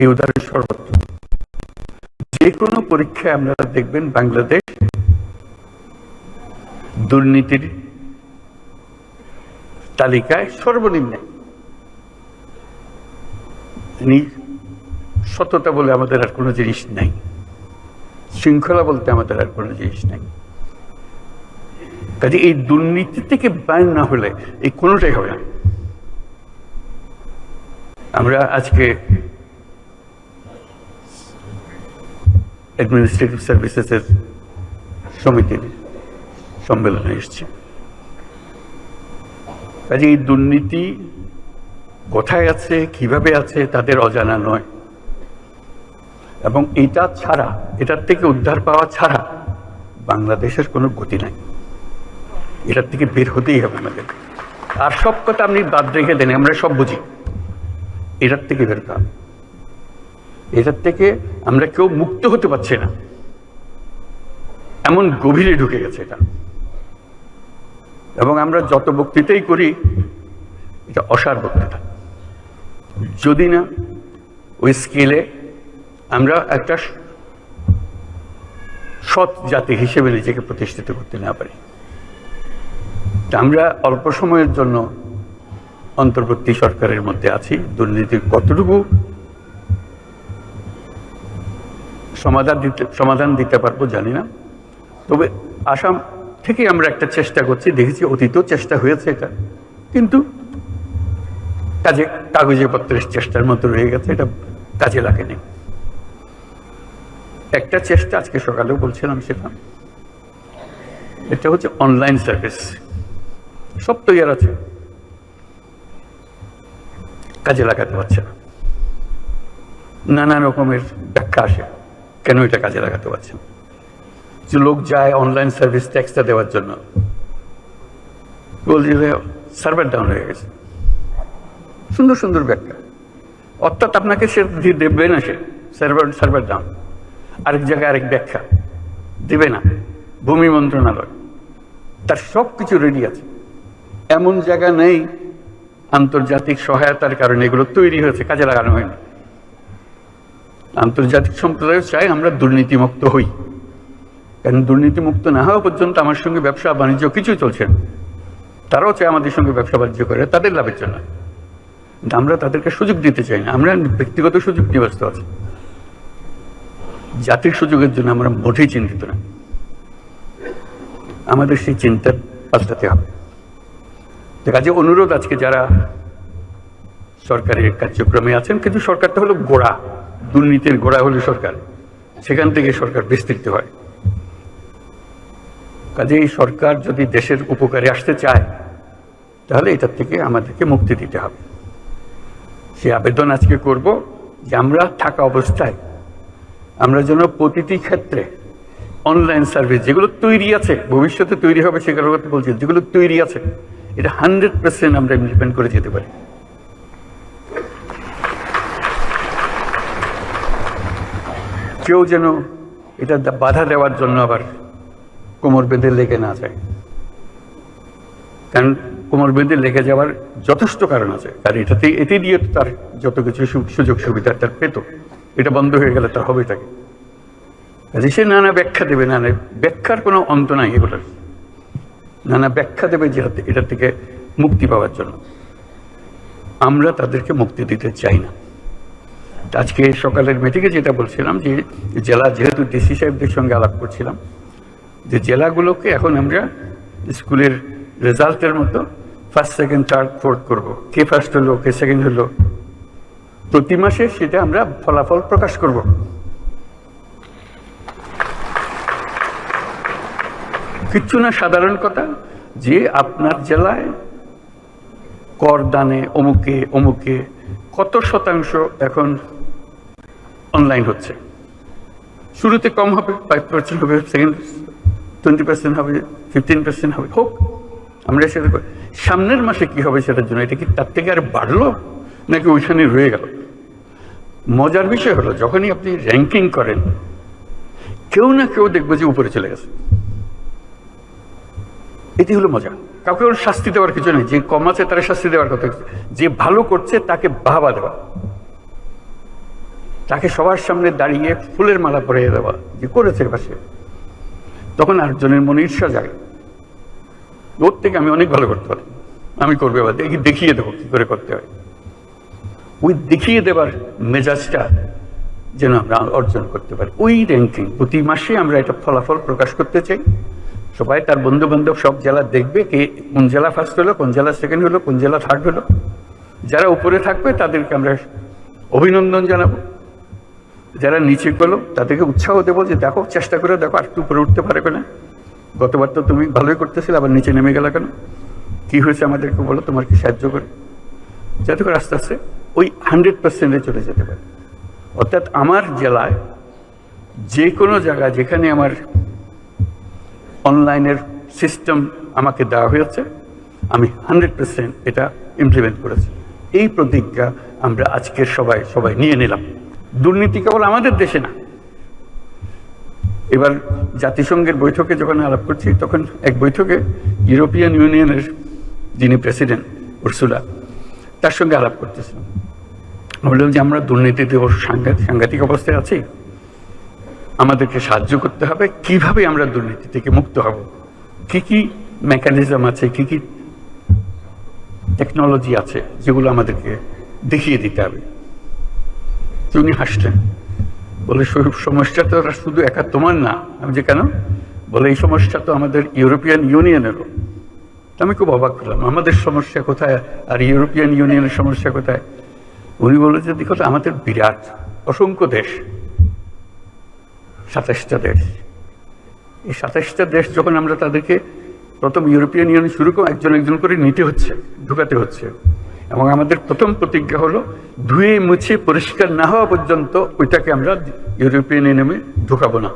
এই উদাহরণ সর্বত্র। যে কোনো পরীক্ষায় আপনারা দেখবেন বাংলাদেশ দুর্নীতির তালিকায় সর্বনিম্নে। সততা বলে আমাদের আর কোনো জিনিস নাই, শৃঙ্খলা বলতে আমাদের আর কোনো জিনিস নাই। কাজে এই দুর্নীতি থেকে বাইর না হলে এই কোনোটাই হবে না। আমরা আজকে অ্যাডমিনিস্ট্রেটিভ সার্ভিসেসের সমিতির সম্মেলনে এসেছি। কাজে এই দুর্নীতি কোথায় আছে, কিভাবে আছে, তাদের অজানা নয়। এবং এটা ছাড়া, এটার থেকে উদ্ধার পাওয়া ছাড়া বাংলাদেশের কোনো গতি নাই। এটার থেকে বের হতেই হবে আমাদের। আর সব কথা আপনি বাদ রেখে দেন, আমরা সব বুঝি। এটার থেকে বের হতে হবে। এটার থেকে আমরা কেউ মুক্ত হতে পারছি না, এমন গভীরে ঢুকে গেছে এটা। এবং আমরা যত বক্তৃতাই করি, এটা অসার বক্তৃতা। যদি না ওই স্কেলে আমরা একটা সৎ জাতি হিসেবে নিজেকে প্রতিষ্ঠিত করতে না পারি। আমরা অল্প সময়ের জন্য অন্তর্বর্তী সরকারের মধ্যে আছি। দুর্নীতির কতটুকু সমাধান দিতে পারবো জানি না, তবে আসাম থেকে আমরা একটা চেষ্টা করছি। দেখেছি অতীতেও চেষ্টা হয়েছে এটা, কিন্তু কাগজে পত্রের চেষ্টার মতো রয়ে গেছে, এটা কাজে লাগেনি। একটা চেষ্টা আজকে সকালেও বলছিলাম, সেটা এটা হচ্ছে অনলাইন সার্ভিস। সব তৈরি আছে, কাজে লাগাতে পারছে না। নানা রকমের ব্যাখ্যা আসে কেন এটা কাজে লাগাতে পারছে না। যে লোক যায় অনলাইন সার্ভিস ট্যাক্সটা দেওয়ার জন্য, বলছে সার্ভার ডাউন হয়ে গেছে। সুন্দর সুন্দর ব্যাখ্যা, অর্থাৎ আপনাকে সে দেবে না, সে সার্ভার ডাউন। আরেক জায়গায় আরেক ব্যাখ্যা দেবে না, ভূমি মন্ত্রণালয়। তার সব কিছু রেডি আছে। এমন জায়গা নেই আন্তর্জাতিক সহায়তার কারণে এগুলো তৈরি হয়েছে, কাজে লাগানো হয়নি। আন্তর্জাতিক সম্প্রদায় চাই আমরা দুর্নীতিমুক্ত হই, কারণ দুর্নীতিমুক্ত না হওয়া পর্যন্ত আমার সঙ্গে ব্যবসা বাণিজ্য কিছুই চলছে না। তারাও চায় আমাদের সঙ্গে ব্যবসা বাণিজ্য করে তাদের লাভের জন্য। আমরা তাদেরকে সুযোগ দিতে চাই না, আমরা ব্যক্তিগত সুযোগ নিয়ে ব্যস্ত আছি। জাতির সুযোগের জন্য আমরা মোটেই চিন্তিত না। আমাদের সেই চিন্তা পাল্টাতে হবে। কাজে অনুরোধ, আজকে যারা সরকারের কার্যক্রমে আছেন, কিন্তু সরকারটা হলো গোড়া, দুর্নীতির গোড়া হলো সরকার, সেখান থেকে সরকার বিস্তৃত হয়। কাজে এই সরকার যদি দেশের উপকারে আসতে চায়, তাহলে এটার থেকে আমাদেরকে মুক্তি দিতে হবে। সে আবেদন আজকে করব যে আমরা থাকা অবস্থায় আমরা যেন প্রতিটি ক্ষেত্রে অনলাইন সার্ভিস যেগুলো তৈরি আছে, ভবিষ্যতে তৈরি হবে সেগুলোর কথা বলছি, যেগুলো তৈরি আছে এটা 100% আমরা ইমপ্লিমেন্ট করে যেতে পারি। কেউ যেন এটা বাধা দেওয়ার জন্য আবার কোমর বেঁধে লেগে না যায়, কারণ কোমর বেঁধে লেগে যাওয়ার যথেষ্ট কারণ আছে। কারণ এটি দিয়ে তার যত কিছু সুযোগ সুবিধা তার পেত, এটা বন্ধ হয়ে গেলে তার হবে এটাকে। সে নানা ব্যাখ্যা দেবে, নানা ব্যাখ্যার কোনো অন্ত নাই এগুলোর, নানা ব্যাখ্যা দেবে যে এটা থেকে মুক্তি পাওয়ার জন্য। আমরা তাদেরকে মুক্তি দিতে চাই না। আজকে সকালের মিটিংয়ে যেটা বলছিলাম, যে জেলা, যেহেতু ডিসি সাহেবদের সঙ্গে আলাপ করছিলাম, যে জেলাগুলোকে এখন আমরা স্কুলের রেজাল্টের মতো ফার্স্ট, সেকেন্ড, থার্ড, ফোর্থ করবো। কে ফার্স্ট হলো, কে সেকেন্ড হলো, প্রতি মাসে সেটা আমরা ফলাফল প্রকাশ করব। কিচ্ছু না, সাধারণ কথা, যে আপনার জেলায় কর দানে অমুকে অমুকে কত শতাংশ এখন অনলাইন হচ্ছে। শুরুতে কম হবে, 5% হবে, সেকেন্ড 20% হবে, 15% হবে, হোক, আমরা সেটা সামনের মাসে কি হবে সেটার জন্য। এটা কি তার থেকে আর বাড়লো নাকি ওইখানে রয়ে গেল? মজার বিষয় হলো, যখনই আপনি র্যাঙ্কিং করেন, কেউ না কেউ দেখবে যে উপরে চলে গেছে। এটি হলো মজা। কাউকে ওর শাস্তি দেওয়ার কিছু নেই, যে কম আছে তারা শাস্তি দেওয়ার কথা, যে ভালো করছে তাকে বাহবা দেওয়া। তাকে সবার সামনে দাঁড়িয়ে ফুলের মালা পরিয়ে দেওয়া যে করেছে পাশে, তখন আরেকজনের মনে ঈর্ষা জাগে, ওর থেকে আমি অনেক ভালো করতে পারি, আমি করবে বা দেখিয়ে দেবো কি করে করতে হয়। ওই দেখিয়ে দেবার মেজাজটা যেন আমরা অর্জন করতে পারি। ওই র্যাঙ্কিং প্রতি মাসে আমরা এটা ফলাফল প্রকাশ করতে চাই। সবাই তার বন্ধু বান্ধব সব জেলা দেখবে কে কোন জেলা ফার্স্ট হলো, কোন জেলা সেকেন্ড হলো, কোন জেলা থার্ড হলো। যারা উপরে থাকবে তাদেরকে আমরা অভিনন্দন জানাবো, যারা নিচে গেলো তাদেরকে উৎসাহ দেবো যে দেখো, চেষ্টা করে দেখো আর একটু উপরে উঠতে পারবে না, গতবার তো তুমি ভালোই করতেছিলে, আবার নিচে নেমে গেলে কেন, কি হয়েছে আমাদেরকে বলো, তোমার কি সাহায্য করে, যাতে করে আস্তে আস্তে ওই 100%-এ চলে যেতে পারে। অর্থাৎ আমার জেলায় যে কোনো জায়গায় যেখানে আমার অনলাইনের সিস্টেম আমাকে দেওয়া হয়েছে, আমি 100% এটা ইমপ্লিমেন্ট করেছি। এই প্রতিজ্ঞা আমরা আজকের সবাই নিয়ে নিলাম। দুর্নীতি কেবল আমাদের দেশে না, এবার জাতিসংঘের বৈঠকে যখন আলাপ করছি, তখন এক বৈঠকে ইউরোপিয়ান ইউনিয়নের যিনি প্রেসিডেন্ট উর্সুলা, তার সঙ্গে আলাপ করতেছিলাম। বললাম যে আমরা দুর্নীতিতে সাংঘাতিক অবস্থায় আছি, আমাদেরকে সাহায্য করতে হবে, কিভাবে আমরা দুর্নীতি থেকে মুক্ত হব, কি কি মেকানিজম আছে, কি কি টেকনোলজি আছে যেগুলো আমাদেরকে দেখিয়ে দিতে হবে। উনি হাসলেন, বলে সমস্যা তো শুধু একা তোমার না। আমি যে কেন, বলে এই সমস্যা তো আমাদের ইউরোপিয়ান ইউনিয়নেরও। আমি খুব অবাক হলাম, আমাদের সমস্যা কোথায় আর ইউরোপিয়ান ইউনিয়নের সমস্যা কোথায়? উনি বললেন যে দেখো, আমাদের বিরাট অসংখ্য দেশ, 27টা দেশ। এই 27টা দেশ যখন আমরা তাদেরকে প্রথম ইউরোপিয়ান ইউনিয়ন শুরু করে একজন একজন করে নিতে হচ্ছে, ঢুকাতে হচ্ছে, এবং আমাদের প্রথম প্রতিজ্ঞা হলো ধুয়ে মুছে পরিষ্কার না হওয়া পর্যন্ত ওইটাকে আমরা ইউরোপিয়ান ইউনিয়নে ঢুকাবো না।